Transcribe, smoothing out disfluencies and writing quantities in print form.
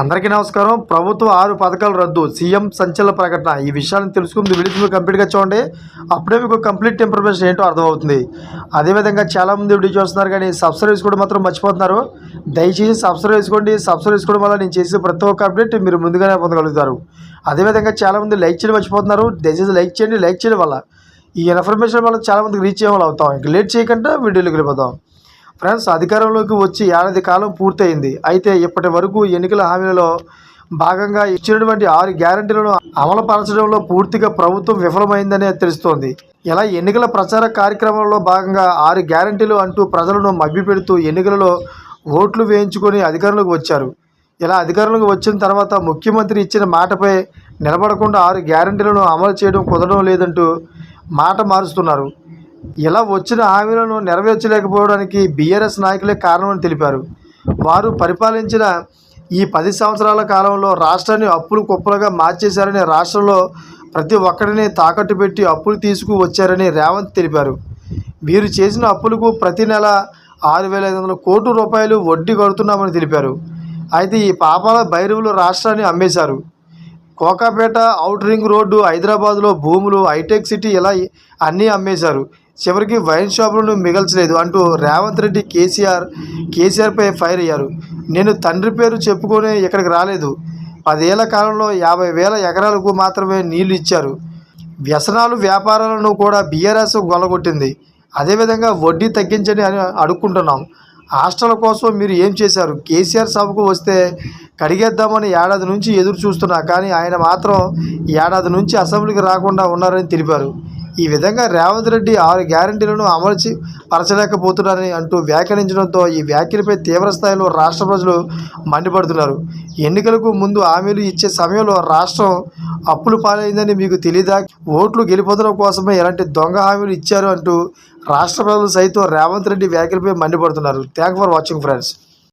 అందరికీ నమస్కారం. ప్రభుత్వ 6 పథకాలు రద్దు, సీఎం సంచలన ప్రకటన. ఈ విషయాన్ని తెలుసుకుంది వీడియో కంప్లీట్గా చూడండి. అప్పుడే మీకు కంప్లీట్ ఇన్ఫర్మేషన్ ఏంటో అర్థమవుతుంది. అదేవిధంగా చాలామంది వీడియో చూస్తున్నారు కానీ సబ్స్క్రైబ్ చేసుకోవడం మాత్రం మర్చిపోతున్నారు. దయచేసి సబ్స్క్రైబ్ చేసుకోవడం వల్ల నేను చేసే ప్రతి ఒక్క అప్డేట్ మీరు ముందుగానే పొందగలుగుతారు. అదేవిధంగా చాలామంది లైక్ చేయడం మర్చిపోతున్నారు. దయచేసి లైక్ చేయడం వల్ల ఈ ఇన్ఫర్మేషన్ వల్ల చాలామందికి రీచ్ అయ్యే వాళ్ళు అవుతాం. ఇంక లేట్ చేయకుండా వీడియోలోకి వెళ్ళిపోతాం. ఫ్రెండ్స్, అధికారంలోకి వచ్చి ఏడాది కాలం పూర్తయింది. అయితే ఇప్పటి వరకు ఎన్నికల హామీలలో భాగంగా ఇచ్చినటువంటి 6 గ్యారంటీలను అమలుపరచడంలో పూర్తిగా ప్రభుత్వం విఫలమైందనే తెలుస్తోంది. ఇలా ఎన్నికల ప్రచార కార్యక్రమంలో భాగంగా 6 గ్యారంటీలు అంటూ ప్రజలను మభ్యపెడుతూ ఎన్నికలలో ఓట్లు వేయించుకొని అధికారంలోకి వచ్చారు. ఇలా అధికారంలోకి వచ్చిన తర్వాత ముఖ్యమంత్రి ఇచ్చిన మాటపై నిలబడకుండా 6 గ్యారంటీలను అమలు చేయడం కుదరడం లేదంటూ మాట మారుస్తున్నారు. ఇలా వచ్చిన హామీలను నెరవేర్చలేకపోవడానికి బీఆర్ఎస్ నాయకులే కారణమని తెలిపారు. వారు పరిపాలించిన ఈ 10 సంవత్సరాల కాలంలో రాష్ట్రాన్ని అప్పులు కుప్పలుగా మార్చేశారని, రాష్ట్రంలో ప్రతి ఒక్కరిని తాకట్టు పెట్టి అప్పులు తీసుకువచ్చారని రేవంత్ తెలిపారు. వీరు చేసిన అప్పులకు ప్రతి నెల 6,500 కోట్ల రూపాయలు వడ్డీ కడుతున్నామని తెలిపారు. అయితే ఈ పాపాల భైరవులు రాష్ట్రాన్ని అమ్మేశారు. కోకాపేట, ఔట్ రింగ్ రోడ్డు, హైదరాబాద్లో భూములు, హైటెక్ సిటీ ఇలా అన్నీ అమ్మేశారు. చివరికి వైన్ షాపులను మిగల్చలేదు అంటూ రేవంత్ రెడ్డి కేసీఆర్పై ఫైర్ అయ్యారు. నేను తండ్రి పేరు చెప్పుకొని ఇక్కడికి రాలేదు. 10 ఏళ్ల కాలంలో 50,000 ఎకరాలకు మాత్రమే నీళ్లు ఇచ్చారు. వ్యసనాలు, వ్యాపారాలను కూడా బీఆర్ఎస్ గొల్లగొట్టింది. అదేవిధంగా వడ్డీ తగ్గించని అని అడుక్కుంటున్నాం. హాస్టల్ కోసం మీరు ఏం చేశారు? కేసీఆర్ సభకు వస్తే కడిగేద్దామని ఏడాది నుంచి ఎదురు చూస్తున్నా కానీ ఆయన మాత్రం ఏడాది నుంచి అసెంబ్లీకి రాకుండా ఉన్నారని తెలిపారు. ఈ విధంగా రేవంత్ రెడ్డి 6 గ్యారంటీలను అమలు పరచలేకపోతున్నారని అంటూ వ్యాఖ్యానించడంతో ఈ వ్యాఖ్యలపై తీవ్రస్థాయిలో రాష్ట్ర ప్రజలు మండిపడుతున్నారు. ఎన్నికలకు ముందు హామీలు ఇచ్చే సమయంలో రాష్ట్రం అప్పులు పాలైందని మీకు తెలీదా? ఓట్లు గెలుపొందడం కోసమే ఎలాంటి దొంగ హామీలు ఇచ్చారు అంటూ రాష్ట్ర ప్రజలు సైతం రేవంత్ రెడ్డి వ్యాఖ్యలపై మండిపడుతున్నారు. Thank for watching friends.